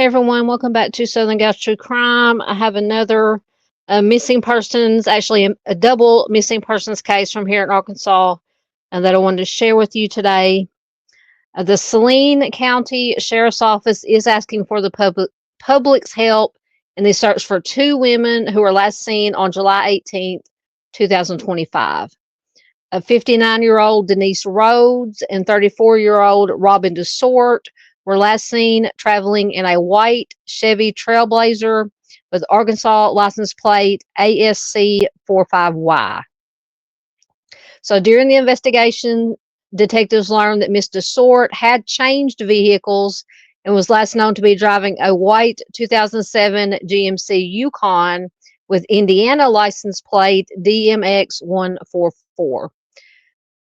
Hey everyone, welcome back to Southern Gal True Crime. I have another missing persons, actually a double missing persons case from here in Arkansas that I wanted to share with you today. The SALINE County Sheriff's Office is asking for the public's help in the search for two women who were last seen on July 18th, 2025. A 59-year-old Denise Rhodes and 34-year-old Robyn DeSort were last seen traveling in a white Chevy Trailblazer with Arkansas license plate ASC45Y. So during the investigation, detectives learned that Miss DeSort had changed vehicles and was last known to be driving a white 2007 GMC Yukon with Indiana license plate DMX144.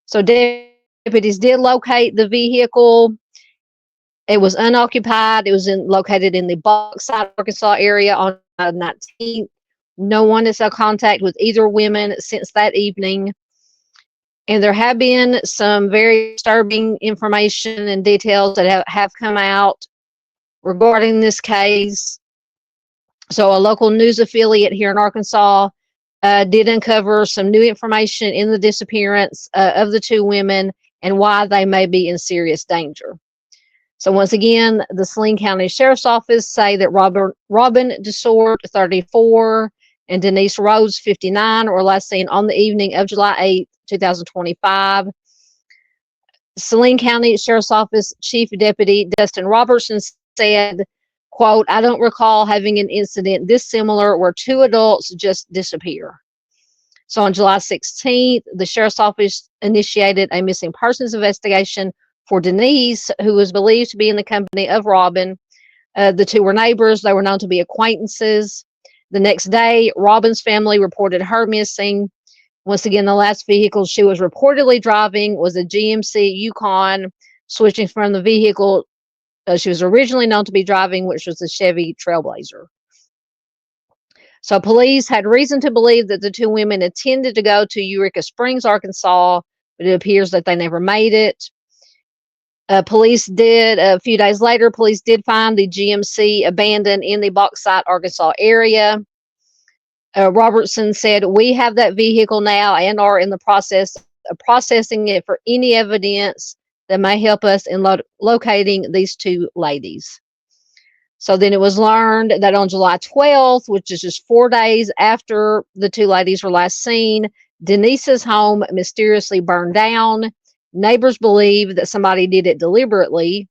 So deputies did locate the vehicle. It was unoccupied. It was located in the Bauxite, Arkansas area on 19th. No one has had contact with either women since that evening. And there have been some very disturbing information and details that have come out regarding this case. So a local news affiliate here in Arkansas did uncover some new information in the disappearance of the two women and why they may be in serious danger. So once again, the SALINE County Sheriff's Office say that Robyn DeSort, 34, and Denise Rhodes, 59, were last seen on the evening of July 8th, 2025. SALINE County Sheriff's Office Chief Deputy Dustin Robertson said, quote, "I don't recall having an incident this similar where two adults just disappear." So on July 16th, the Sheriff's Office initiated a missing persons investigation for Denise, who was believed to be in the company of Robyn. The two were neighbors. They were known to be acquaintances. The next day, Robyn's family reported her missing. Once again, the last vehicle she was reportedly driving was a GMC Yukon, switching from the vehicle she was originally known to be driving, which was the Chevy Trailblazer. So police had reason to believe that the two women intended to go to Eureka Springs, Arkansas, but it appears that they never made it. Police did, a few days later, police did find the GMC abandoned in the Bauxite, Arkansas area. Robertson said, "We have that vehicle now and are in the process of processing it for any evidence that may help us in locating these two ladies." So then it was learned that on July 12th, which is just 4 days after the two ladies were last seen, Denise's home mysteriously burned down. Neighbors believe that somebody did it deliberately.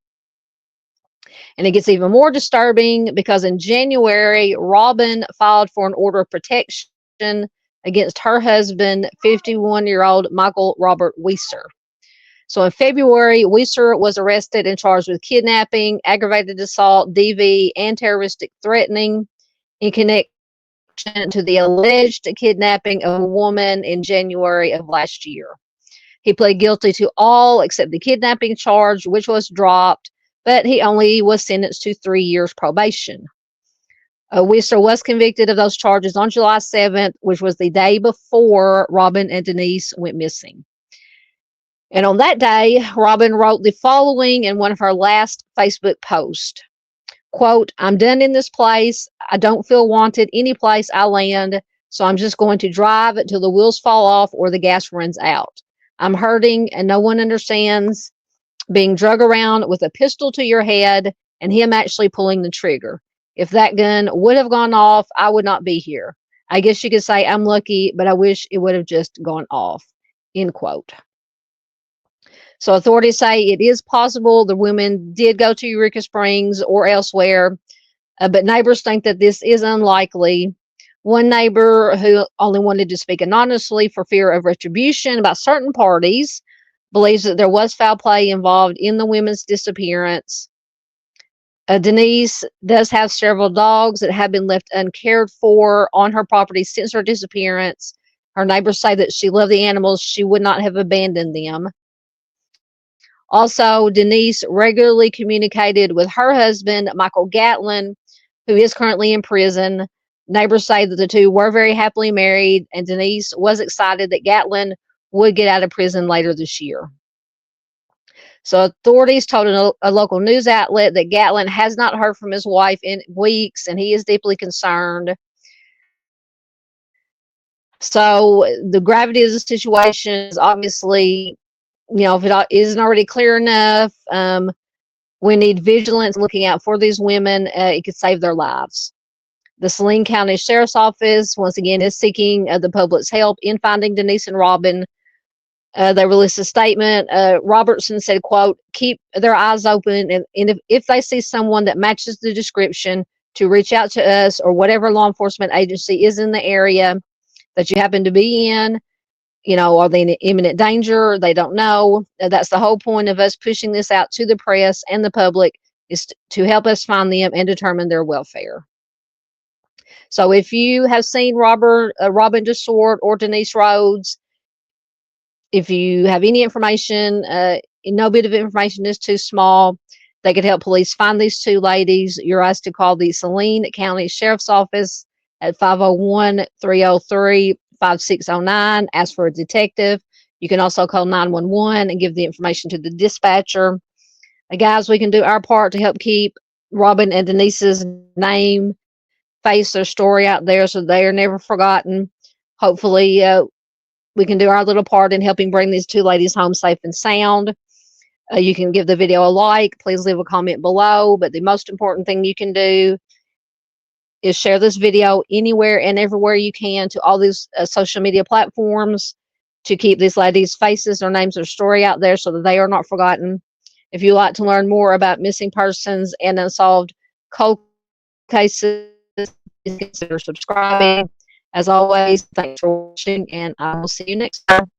And it gets even more disturbing because in January, Robyn filed for an order of protection against her husband, 51-year-old Michael Robert Weiser. So in February, Weiser was arrested and charged with kidnapping, aggravated assault, DV, and terroristic threatening in connection to the alleged kidnapping of a woman in January of last year. He pled guilty to all except the kidnapping charge, which was dropped, but he only was sentenced to 3 years probation. Weiser was convicted of those charges on July 7th, which was the day before Robyn and Denise went missing. And on that day, Robyn wrote the following in one of her last Facebook posts. Quote, "I'm done in this place. I don't feel wanted any place I land, so I'm just going to drive until the wheels fall off or the gas runs out. I'm hurting and no one understands being drug around with a pistol to your head and him actually pulling the trigger. If that gun would have gone off, I would not be here. I guess you could say I'm lucky, but I wish it would have just gone off." End quote. So authorities say it is possible the women did go to Eureka Springs or elsewhere, but neighbors think that this is unlikely. One neighbor, who only wanted to speak anonymously for fear of retribution by certain parties, believes that there was foul play involved in the women's disappearance. Denise does have several dogs that have been left uncared for on her property since her disappearance. Her neighbors say that she loved the animals. She would not have abandoned them. Also, Denise regularly communicated with her husband, Michael Gatlin, who is currently in prison. Neighbors say that the two were very happily married, and Denise was excited that Gatlin would get out of prison later this year. So authorities told a local news outlet that Gatlin has not heard from his wife in weeks, and he is deeply concerned. So the gravity of the situation is obviously, if it isn't already clear enough, we need vigilance looking out for these women. It could save their lives. The Saline County Sheriff's Office, once again, is seeking the public's help in finding Denise and Robyn. They released a statement. Robertson said, quote, keep their eyes open, and if they see someone that matches the description, to reach out to us or whatever law enforcement agency is in the area that you happen to be in. Are they in imminent danger? They don't know. That's the whole point of us pushing this out to the press and the public, is to help us find them and determine their welfare. So if you have seen Robyn DeSort or Denise Rhodes, if you have any information, no bit of information is too small, they could help police find these two ladies. You're asked to call the Saline County Sheriff's Office at 501-303-5609. Ask for a detective. You can also call 911 and give the information to the dispatcher. Guys, we can do our part to help keep Robyn and Denise's name, face, their story out there so they are never forgotten. Hopefully, we can do our little part in helping bring these two ladies home safe and sound. You can give the video a like. Please leave a comment below. But the most important thing you can do is share this video anywhere and everywhere you can to all these social media platforms to keep these ladies' faces, their names, their story out there so that they are not forgotten. If you'd like to learn more about missing persons and unsolved cold cases, please consider subscribing. As always, thanks for watching, and I will see you next time.